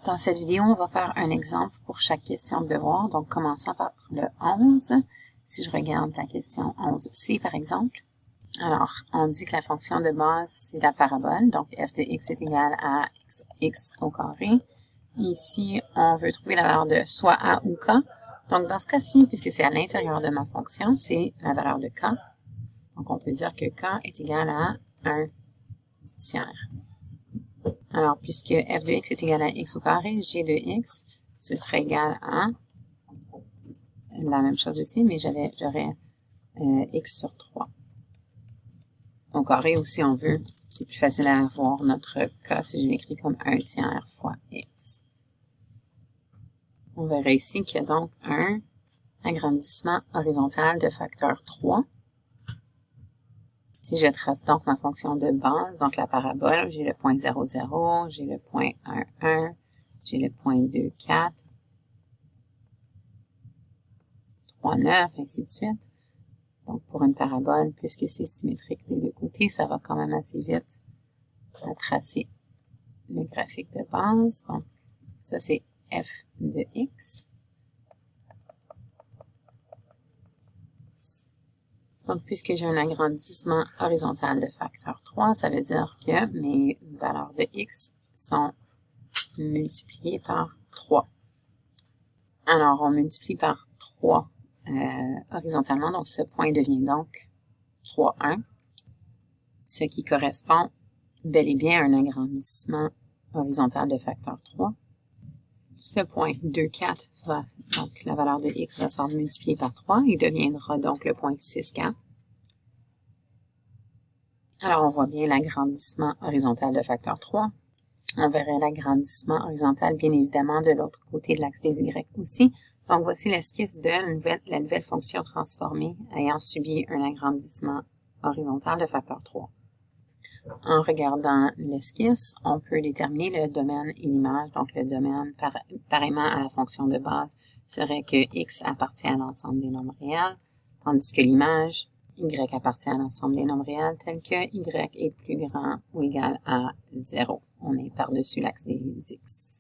Dans cette vidéo, on va faire un exemple pour chaque question de devoir. Donc, commençant par le 11. Si je regarde la question 11c, par exemple, alors, on dit que la fonction de base, c'est la parabole. Donc, f de x est égal à x au carré. Ici, on veut trouver la valeur de soit a ou k. Donc, dans ce cas-ci, puisque c'est à l'intérieur de ma fonction, c'est la valeur de k. Donc, on peut dire que k est égal à 1 tiers. Alors, puisque f de x est égal à x au carré, g de x, ce serait égal à la même chose ici, mais j'aurais x sur 3. Au carré, ou si on veut, c'est plus facile à avoir notre k si je l'écris comme 1 tiers fois x. On verra ici qu'il y a donc un agrandissement horizontal de facteur 3. Si je trace donc ma fonction de base, donc la parabole, j'ai le point 0, 0, j'ai le point 1, 1, j'ai le point 2, 4, 3, 9, ainsi de suite. Donc, pour une parabole, puisque c'est symétrique des deux côtés, ça va quand même assez vite à tracer le graphique de base. Donc, ça, c'est f de x. Donc, puisque j'ai un agrandissement horizontal de facteur 3, ça veut dire que mes valeurs de x sont multipliées par 3. Alors, on multiplie par 3 horizontalement, donc ce point devient donc 3, 1, ce qui correspond bel et bien à un agrandissement horizontal de facteur 3. Ce point 2, 4, donc la valeur de x va se faire multiplier par 3 et deviendra donc le point 6, 4. Alors, on voit bien l'agrandissement horizontal de facteur 3. On verrait l'agrandissement horizontal, bien évidemment, de l'autre côté de l'axe des y aussi. Donc, voici l'esquisse de la nouvelle fonction transformée ayant subi un agrandissement horizontal de facteur 3. En regardant l'esquisse, on peut déterminer le domaine et l'image. Donc, le domaine, pareillement à la fonction de base, serait que x appartient à l'ensemble des nombres réels, tandis que l'image, y appartient à l'ensemble des nombres réels, tel que y est plus grand ou égal à 0. On est par-dessus l'axe des x.